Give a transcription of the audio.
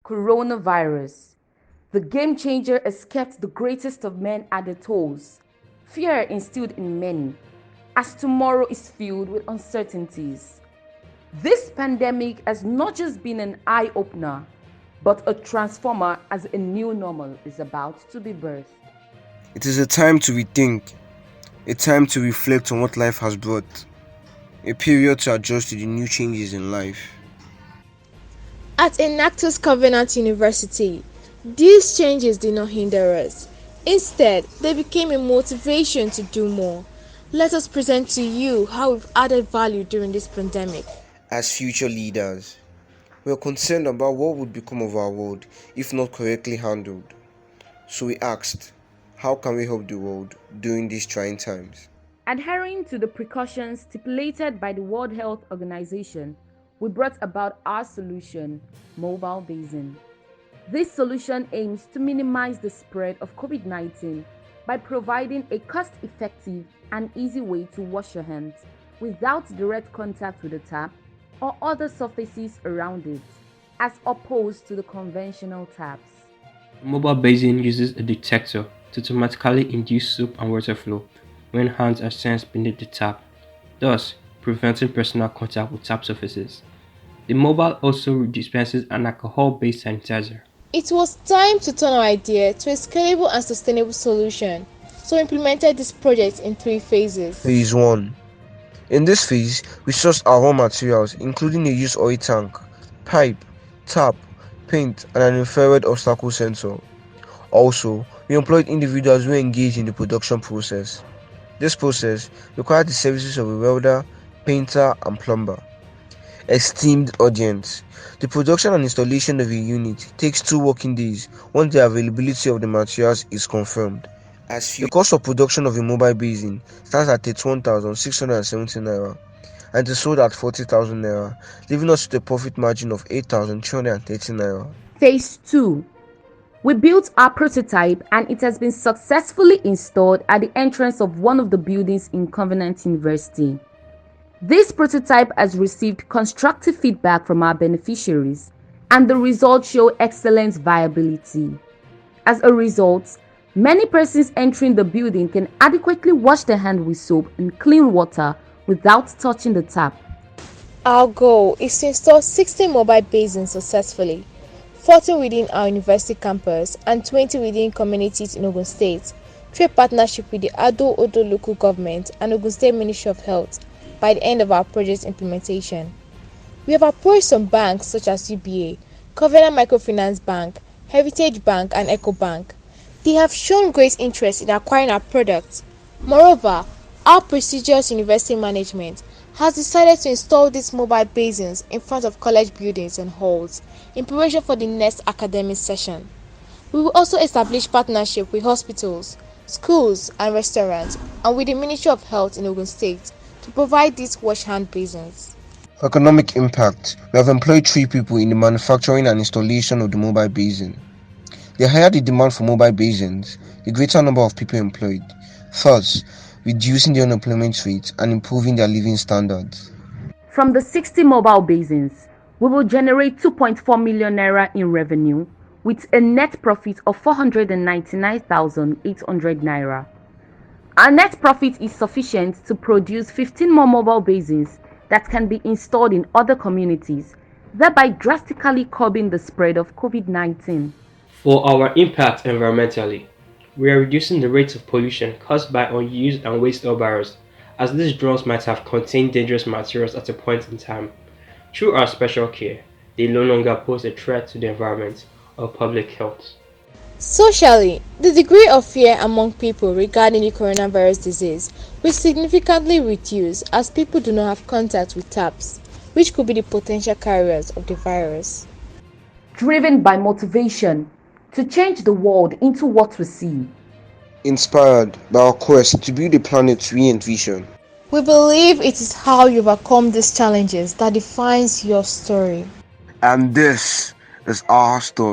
Coronavirus. The game changer has kept the greatest of men at their toes. Fear instilled in many, as tomorrow is filled with uncertainties. This pandemic has not just been an eye-opener, but a transformer as a new normal is about to be birthed. It is a time to rethink, a time to reflect on what life has brought, a period to adjust to the new changes in life. At Enactus Covenant University, these changes did not hinder us. Instead, they became a motivation to do more. Let us present to you how we've added value during this pandemic. As future leaders, we are concerned about what would become of our world if not correctly handled. So we asked, how can we help the world during these trying times? Adhering to the precautions stipulated by the World Health Organization, we brought about our solution, Mobile Basin. This solution aims to minimize the spread of COVID-19 by providing a cost-effective and easy way to wash your hands without direct contact with the tap or other surfaces around it, as opposed to the conventional taps. The mobile basin uses a detector to automatically induce soap and water flow when hands are sensed beneath the tap, thus preventing personal contact with tap surfaces. The mobile also dispenses an alcohol-based sanitizer. It was time to turn our idea to a scalable and sustainable solution, so we implemented this project in 3 phases. Phase 1. In this phase, we sourced our raw materials, including a used oil tank, pipe, tap, paint, and an infrared obstacle sensor. Also, we employed individuals who engaged in the production process. This process required the services of a welder, painter, and plumber. Esteemed audience, the production and installation of a unit takes 2 working days once the availability of the materials is confirmed. The cost of production of a mobile basin starts at 31,670 naira and is sold at 40,000 naira, leaving us with a profit margin of 8,330 naira. Phase 2. We built our prototype and it has been successfully installed at the entrance of one of the buildings in Covenant University. This prototype has received constructive feedback from our beneficiaries, and the results show excellent viability. As a result, many persons entering the building can adequately wash their hands with soap and clean water without touching the tap. Our goal is to install 60 mobile basins successfully, 14 within our university campus and 20 within communities in Ogun State, through a partnership with the Ado-Odo local government and Ogun State Ministry of Health by the end of our project implementation. We have approached some banks such as UBA, Covenant Microfinance Bank, Heritage Bank and EcoBank. They have shown great interest in acquiring our products. Moreover, our prestigious university management has decided to install these mobile basins in front of college buildings and halls in preparation for the next academic session. We will also establish partnership with hospitals, schools and restaurants and with the Ministry of Health in Ogun State to provide these wash hand basins. Economic impact. We have employed 3 people in the manufacturing and installation of the mobile basin. The higher the demand for mobile basins, the greater number of people employed, thus reducing the unemployment rate and improving their living standards. From the 60 mobile basins, we will generate 2.4 million naira in revenue with a net profit of 499,800 naira. Our net profit is sufficient to produce 15 more mobile basins that can be installed in other communities, thereby drastically curbing the spread of COVID-19. For our impact environmentally, we are reducing the rate of pollution caused by unused and waste oil barrels, as these drums might have contained dangerous materials at a point in time. Through our special care, they no longer pose a threat to the environment or public health. Socially, the degree of fear among people regarding the coronavirus disease will significantly reduce as people do not have contact with taps, which could be the potential carriers of the virus. Driven by motivation to change the world into what we see. Inspired by our quest to build a planet we envision. We believe it is how you overcome these challenges that defines your story. And this is our story.